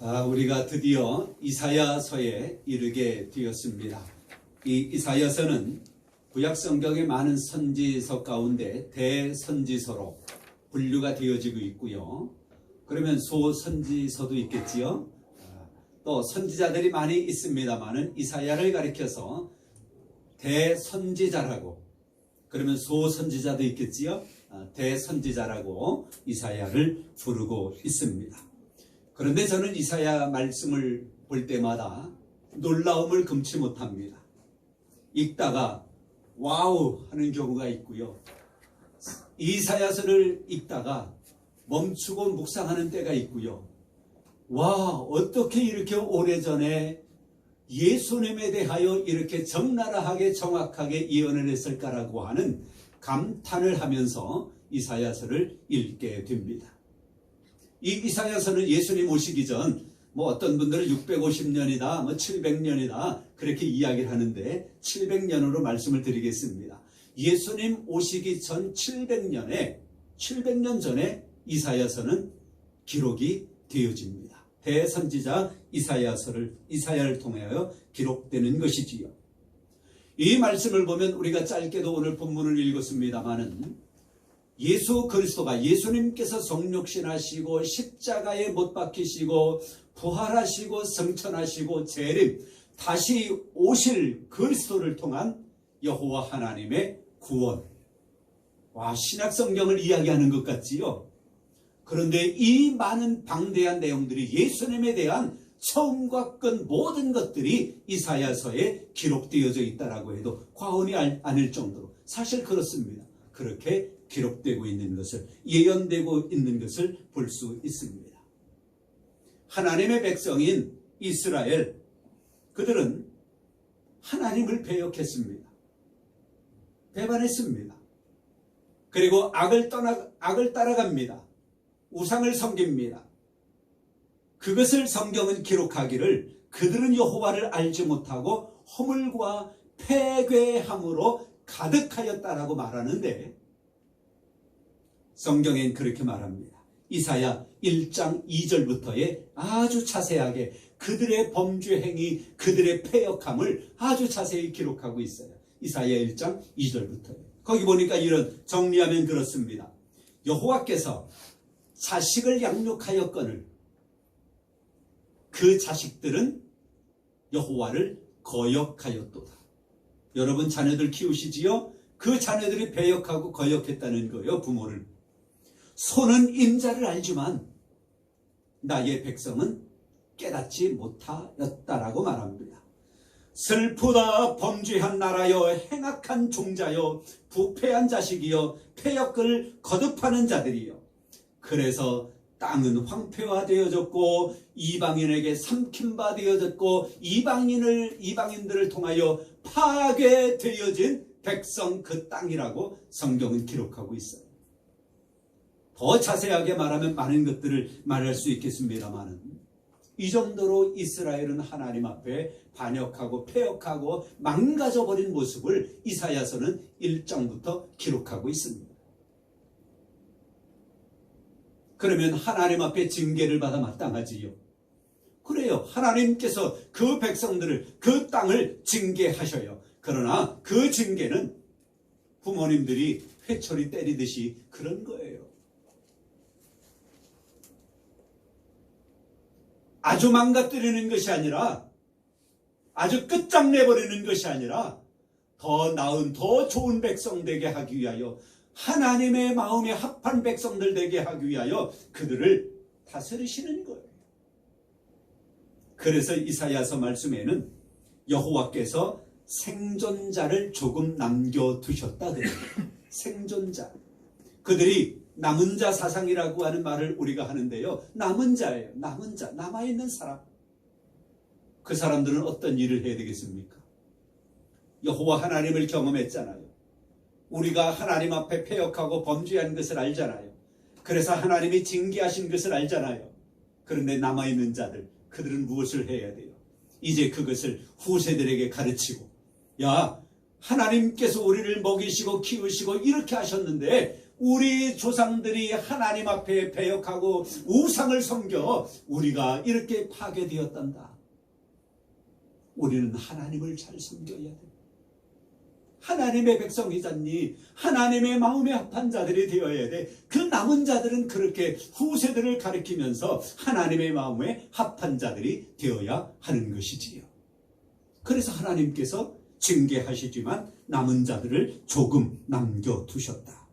우리가 드디어 이사야서에 이르게 되었습니다. 이 이사야서는 구약성경의 많은 선지서 가운데 대선지서로 분류가 되어지고 있고요. 그러면 소선지서도 있겠지요. 또 선지자들이 많이 있습니다만은 이사야를 가리켜서 대선지자라고, 그러면 소선지자도 있겠지요. 대선지자라고 이사야를 부르고 있습니다. 그런데 저는 이사야 말씀을 볼 때마다 놀라움을 금치 못합니다. 읽다가 와우 하는 경우가 있고요. 이사야서를 읽다가 멈추고 묵상하는 때가 있고요. 와, 어떻게 이렇게 오래전에 예수님에 대하여 이렇게 적나라하게 정확하게 예언을 했을까라고 하는 감탄을 하면서 이사야서를 읽게 됩니다. 이 이사야서는 예수님 오시기 전 어떤 분들은 650년이다 700년이다 그렇게 이야기를 하는데 700년으로 말씀을 드리겠습니다. 예수님 오시기 전 700년 전에 이사야서는 기록이 되어집니다. 대선지자 이사야를 통하여 기록되는 것이지요. 이 말씀을 보면 우리가 짧게도 오늘 본문을 읽었습니다마는 예수 그리스도가, 예수님께서 성육신하시고 십자가에 못 박히시고 부활하시고 성천하시고 재림, 다시 오실 그리스도를 통한 여호와 하나님의 구원. 와, 신약 성경을 이야기하는 것 같지요. 그런데 이 많은 방대한 내용들이 예수님에 대한 처음과 끝 모든 것들이 이사야서에 기록되어져 있다라고 해도 과언이 아닐 정도로 사실 그렇습니다. 그렇게 기록되고 있는 것을, 예언되고 있는 것을 볼 수 있습니다. 하나님의 백성인 이스라엘, 그들은 하나님을 배역했습니다. 배반했습니다. 그리고 악을 따라갑니다. 우상을 섬깁니다. 그것을 성경은 기록하기를 그들은 여호와를 알지 못하고 허물과 패괴함으로 가득하였다라고 말하는데, 성경엔 그렇게 말합니다. 이사야 1장 2절부터의 아주 자세하게 그들의 범죄 행위, 그들의 패역함을 아주 자세히 기록하고 있어요. 이사야 1장 2절부터요. 거기 보니까 이런, 정리하면 그렇습니다. 여호와께서 자식을 양육하였거늘 그 자식들은 여호와를 거역하였도다. 여러분 자녀들 키우시지요? 그 자녀들이 배역하고 거역했다는 거예요. 부모를. 손은 인자를 알지만 나의 백성은 깨닫지 못하였다라고 말합니다. 슬프다 범죄한 나라여, 행악한 종자여, 부패한 자식이여, 패역을 거듭하는 자들이여. 그래서 땅은 황폐화되어졌고 이방인에게 삼킨 바 되어졌고 이방인들을 통하여 파괴되어진 백성 그 땅이라고 성경은 기록하고 있어요. 더 자세하게 말하면 많은 것들을 말할 수 있겠습니다만 이 정도로 이스라엘은 하나님 앞에 반역하고 패역하고 망가져버린 모습을 이사야서는 1장부터 기록하고 있습니다. 그러면 하나님 앞에 징계를 받아 마땅하지요. 그래요. 하나님께서 그 백성들을, 그 땅을 징계하셔요. 그러나 그 징계는 부모님들이 회초리 때리듯이 그런 거예요. 아주 망가뜨리는 것이 아니라, 아주 끝장내버리는 것이 아니라 더 나은, 더 좋은 백성 되게 하기 위하여, 하나님의 마음에 합한 백성들 되게 하기 위하여 그들을 다스리시는 거예요. 그래서 이사야서 말씀에는 여호와께서 생존자를 조금 남겨두셨다 그래요. 생존자. 그들이 남은 자 사상이라고 하는 말을 우리가 하는데요. 남은 자예요. 남은 자. 남아있는 사람. 그 사람들은 어떤 일을 해야 되겠습니까? 여호와 하나님을 경험했잖아요. 우리가 하나님 앞에 패역하고 범죄한 것을 알잖아요. 그래서 하나님이 징계하신 것을 알잖아요. 그런데 남아있는 자들, 그들은 무엇을 해야 돼요? 이제 그것을 후세들에게 가르치고, 야, 하나님께서 우리를 먹이시고 키우시고 이렇게 하셨는데 우리 조상들이 하나님 앞에 배역하고 우상을 섬겨 우리가 이렇게 파괴되었단다. 우리는 하나님을 잘 섬겨야 돼. 하나님의 백성이잖니. 하나님의 마음에 합한 자들이 되어야 돼. 그 남은 자들은 그렇게 후세들을 가리키면서 하나님의 마음에 합한 자들이 되어야 하는 것이지요. 그래서 하나님께서 징계하시지만 남은 자들을 조금 남겨두셨다.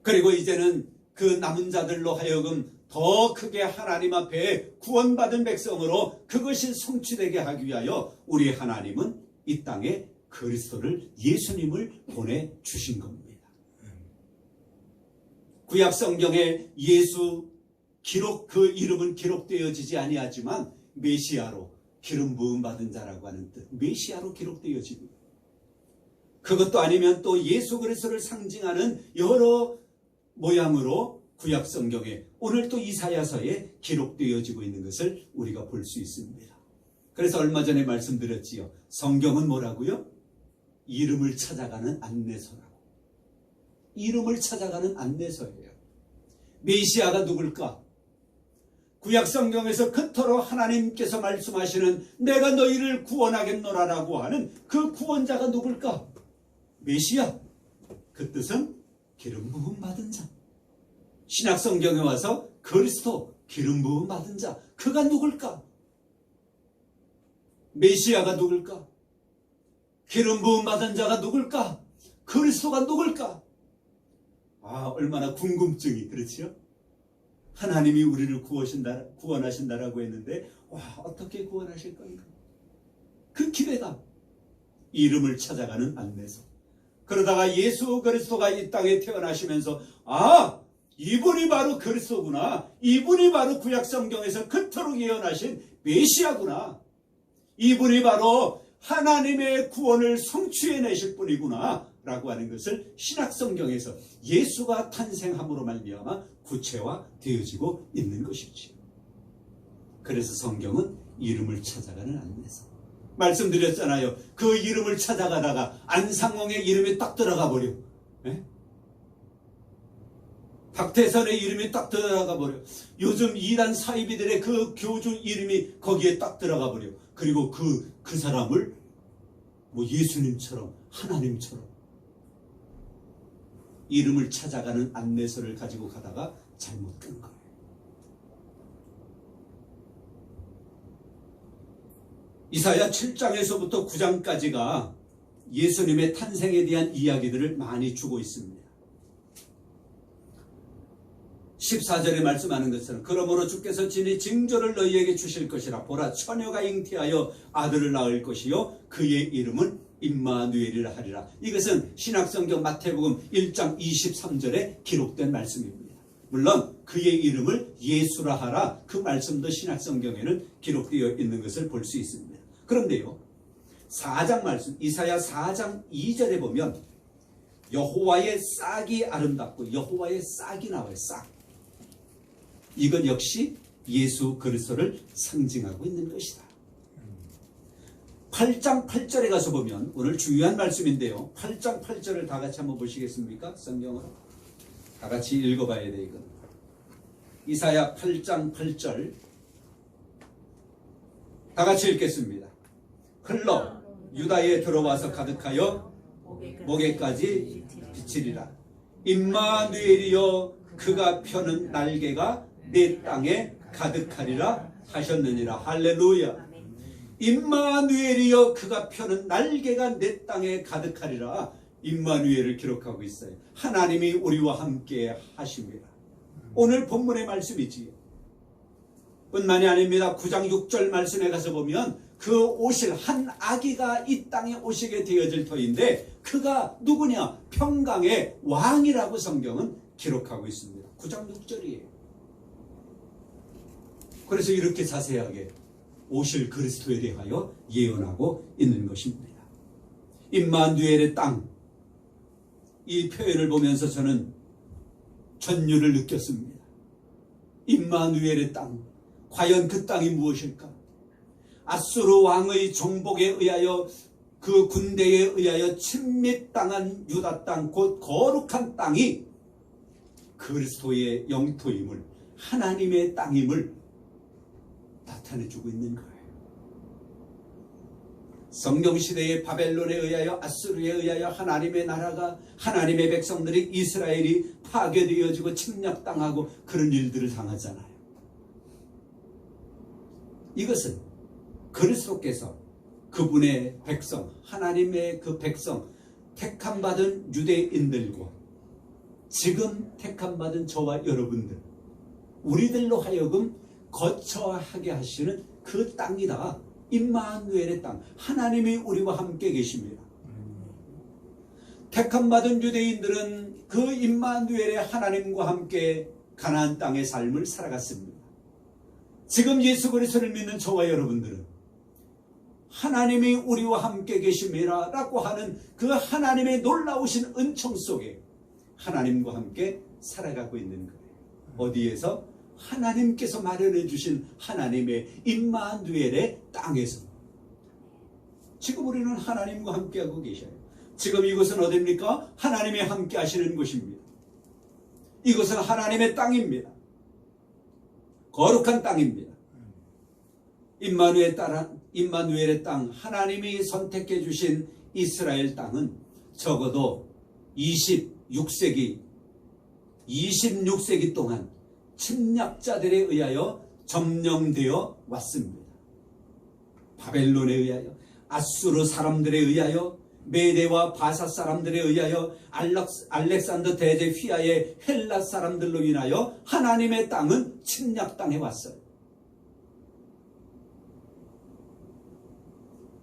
그리고 이제는 그 남은 자들로 하여금 더 크게 하나님 앞에 구원받은 백성으로 그것이 성취되게 하기 위하여 우리 하나님은 이 땅에 그리스도를, 예수님을 보내주신 겁니다. 구약 성경에 예수 기록, 그 이름은 기록되어지지 아니하지만 메시아로 기름 부음 받은 자라고 하는 뜻, 메시아로 기록되어집니다. 그것도 아니면 또 예수 그리스도를 상징하는 여러 모양으로 구약 성경에, 오늘 또 이사야서에 기록되어지고 있는 것을 우리가 볼 수 있습니다. 그래서 얼마 전에 말씀드렸지요. 성경은 뭐라고요? 이름을 찾아가는 안내서라고. 이름을 찾아가는 안내서예요. 메시아가 누굴까? 구약 성경에서 그토록 하나님께서 말씀하시는 내가 너희를 구원하겠노라라고 하는 그 구원자가 누굴까? 메시아. 그 뜻은 기름 부음 받은 자. 신약 성경에 와서 그리스도, 기름 부음 받은 자. 그가 누굴까? 메시아가 누굴까? 기름 부음 받은 자가 누굴까? 그리스도가 누굴까? 아, 얼마나 궁금증이, 그렇지요? 하나님이 우리를 구원하신다라고 했는데, 와, 어떻게 구원하실 건가? 그 기대감. 이름을 찾아가는 안내서. 그러다가 예수 그리스도가 이 땅에 태어나시면서, 아, 이분이 바로 그리스도구나. 이분이 바로 구약 성경에서 그토록 예언하신 메시아구나. 이분이 바로 하나님의 구원을 성취해내실 분이구나 라고 하는 것을 신약 성경에서 예수가 탄생함으로 말미암아 구체화되어지고 있는 것이지요. 그래서 성경은 이름을 찾아가는 안내서. 말씀드렸잖아요. 그 이름을 찾아가다가 안상홍의 이름이 딱 들어가 버려. 네? 박태선의 이름이 딱 들어가 버려. 요즘 이단 사이비들의 그 교주 이름이 거기에 딱 들어가 버려. 그리고 그 사람을 뭐 예수님처럼, 하나님처럼 이름을 찾아가는 안내서를 가지고 가다가 잘못 간 거예요. 이사야 7장에서부터 9장까지가 예수님의 탄생에 대한 이야기들을 많이 주고 있습니다. 14절에 말씀하는 것처럼 그러므로 주께서 진히 징조를 너희에게 주실 것이라. 보라, 처녀가 잉태하여 아들을 낳을 것이요 그의 이름은 임마누엘이라 하리라. 이것은 신약성경 마태복음 1장 23절에 기록된 말씀입니다. 물론 그의 이름을 예수라 하라, 그 말씀도 신약성경에는 기록되어 있는 것을 볼 수 있습니다. 그런데요, 4장 말씀, 이사야 4장 2절에 보면 여호와의 싹이 아름답고 여호와의 싹이 나와요. 싹. 이건 역시 예수 그리스도를 상징하고 있는 것이다. 8장 8절에 가서 보면 오늘 중요한 말씀인데요. 8장 8절을 다 같이 한번 보시겠습니까? 성경으로. 다 같이 읽어봐야 돼, 이건. 이사야 8장 8절. 다 같이 읽겠습니다. 흘러 유다에 들어와서 가득하여 목에까지 비치리라. 임마누엘이여 그가 펴는 날개가 내 땅에 가득하리라 하셨느니라. 할렐루야. 임마누엘이여 그가 펴는 날개가 내 땅에 가득하리라. 임마누엘을 기록하고 있어요. 하나님이 우리와 함께 하십니다. 오늘 본문의 말씀이지요. 뿐만이 아닙니다. 9장 6절 말씀에 가서 보면 그 오실 한 아기가 이 땅에 오시게 되어질 터인데 그가 누구냐? 평강의 왕이라고 성경은 기록하고 있습니다. 9장 6절이에요. 그래서 이렇게 자세하게 오실 그리스도에 대하여 예언하고 있는 것입니다. 임마누엘의 땅, 이 표현을 보면서 저는 전율을 느꼈습니다. 임마누엘의 땅, 과연 그 땅이 무엇일까? 아수르 왕의 정복에 의하여 그 군대에 의하여 침입당한 유다 땅, 곧 거룩한 땅이 그리스도의 영토임을, 하나님의 땅임을 나타내주고 있는 거예요. 성경시대의 바벨론에 의하여, 아수르에 의하여 하나님의 나라가, 하나님의 백성들이, 이스라엘이 파괴되어지고 침략당하고 그런 일들을 당하잖아요. 이것은 그리스도께서 그분의 백성, 하나님의 그 백성, 택함받은 유대인들과 지금 택함받은 저와 여러분들, 우리들로 하여금 거처하게 하시는 그 땅이다. 임마누엘의 땅, 하나님이 우리와 함께 계십니다. 택함받은 유대인들은 그 임마누엘의 하나님과 함께 가나안 땅의 삶을 살아갔습니다. 지금 예수 그리스도를 믿는 저와 여러분들은 하나님이 우리와 함께 계심이라 라고 하는 그 하나님의 놀라우신 은총 속에 하나님과 함께 살아가고 있는 거예요. 어디에서? 하나님께서 마련해 주신 하나님의 임마누엘의 땅에서. 지금 우리는 하나님과 함께하고 계셔요. 지금 이곳은 어디입니까? 하나님이 함께 하시는 곳입니다. 이곳은 하나님의 땅입니다. 거룩한 땅입니다. 임마누엘의 땅, 하나님이 선택해 주신 이스라엘 땅은 적어도 26세기 동안 침략자들에 의하여 점령되어 왔습니다. 바벨론에 의하여, 아수르 사람들에 의하여, 메대와 바사 사람들에 의하여, 알렉산더 대제 휘하의 헬라 사람들로 인하여 하나님의 땅은 침략당해 왔어요.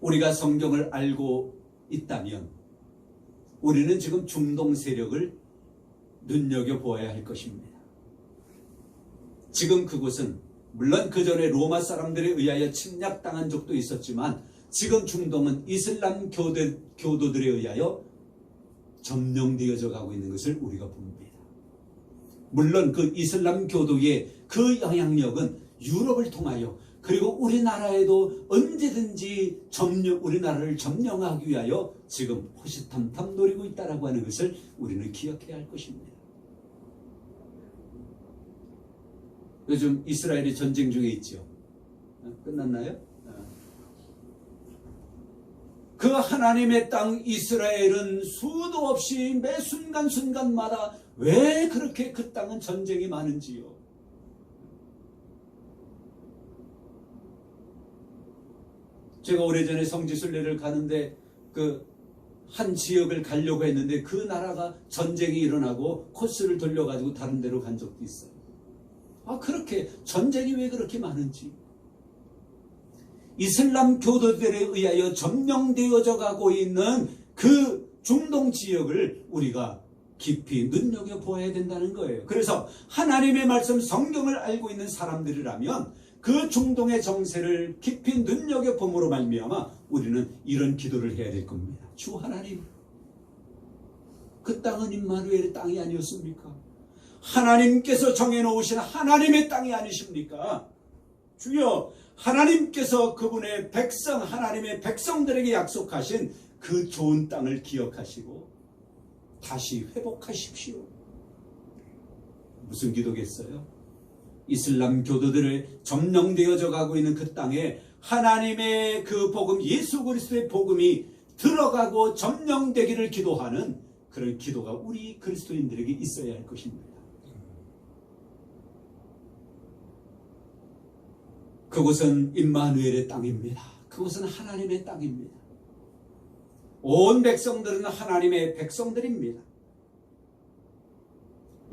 우리가 성경을 알고 있다면 우리는 지금 중동 세력을 눈여겨보아야 할 것입니다. 지금 그곳은 물론 그 전에 로마 사람들에 의하여 침략당한 적도 있었지만 지금 중동은 이슬람 교도들에 의하여 점령되어져 가고 있는 것을 우리가 봅니다. 물론 그 이슬람 교도의 그 영향력은 유럽을 통하여, 그리고 우리나라에도 언제든지 우리나라를 점령하기 위하여 지금 호시탐탐 노리고 있다라고 하는 것을 우리는 기억해야 할 것입니다. 요즘 이스라엘이 전쟁 중에 있죠. 끝났나요? 그 하나님의 땅 이스라엘은 수도 없이 매 순간순간마다 왜 그렇게 그 땅은 전쟁이 많은지요. 제가 오래전에 성지순례를 가는데 한 지역을 가려고 했는데 그 나라가 전쟁이 일어나고 코스를 돌려가지고 다른 데로 간 적도 있어요. 그렇게 전쟁이 왜 그렇게 많은지, 이슬람 교도들에 의하여 점령되어져 가고 있는 그 중동 지역을 우리가 깊이 눈여겨보아야 된다는 거예요. 그래서 하나님의 말씀 성경을 알고 있는 사람들이라면 그 중동의 정세를 깊이 눈여겨봄으로 말미암아 우리는 이런 기도를 해야 될 겁니다. 주 하나님, 그 땅은 임마누엘의 땅이 아니었습니까? 하나님께서 정해놓으신 하나님의 땅이 아니십니까? 주여, 하나님께서 그분의 백성, 하나님의 백성들에게 약속하신 그 좋은 땅을 기억하시고 다시 회복하십시오. 무슨 기도겠어요? 이슬람 교도들을 점령되어져 가고 있는 그 땅에 하나님의 그 복음, 예수 그리스도의 복음이 들어가고 점령되기를 기도하는 그런 기도가 우리 그리스도인들에게 있어야 할 것입니다. 그곳은 임마누엘의 땅입니다. 그곳은 하나님의 땅입니다. 온 백성들은 하나님의 백성들입니다.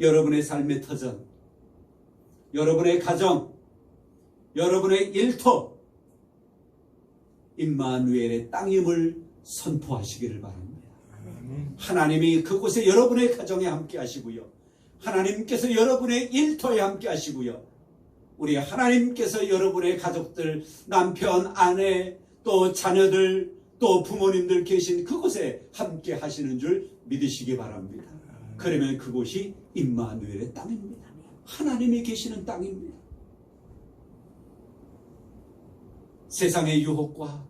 여러분의 삶의 터전, 여러분의 가정, 여러분의 일터, 임마누엘의 땅임을 선포하시기를 바랍니다. 하나님이 그곳에 여러분의 가정에 함께 하시고요, 하나님께서 여러분의 일터에 함께 하시고요, 우리 하나님께서 여러분의 가족들, 남편, 아내, 또 자녀들, 또 부모님들 계신 그곳에 함께 하시는 줄 믿으시기 바랍니다. 그러면 그곳이 임마누엘의 땅입니다. 하나님이 계시는 땅입니다. 세상의 유혹과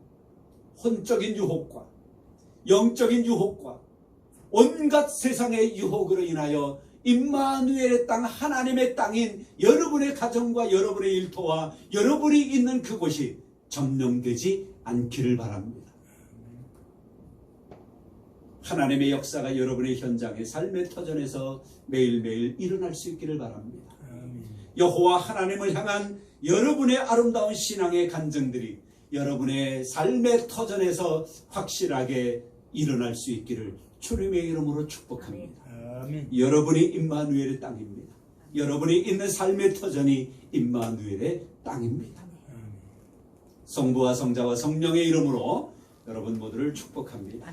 혼적인 유혹과 영적인 유혹과 온갖 세상의 유혹으로 인하여 임마누엘의 땅, 하나님의 땅인 여러분의 가정과 여러분의 일터와 여러분이 있는 그곳이 점령되지 않기를 바랍니다. 하나님의 역사가 여러분의 현장에 삶의 터전에서 매일매일 일어날 수 있기를 바랍니다. 여호와 하나님을 향한 여러분의 아름다운 신앙의 간증들이 여러분의 삶의 터전에서 확실하게 일어날 수 있기를 주님의 이름으로 축복합니다. 아멘. 여러분이 임마누엘의 땅입니다. 여러분이 있는 삶의 터전이 임마누엘의 땅입니다. 성부와 성자와 성령의 이름으로 여러분 모두를 축복합니다.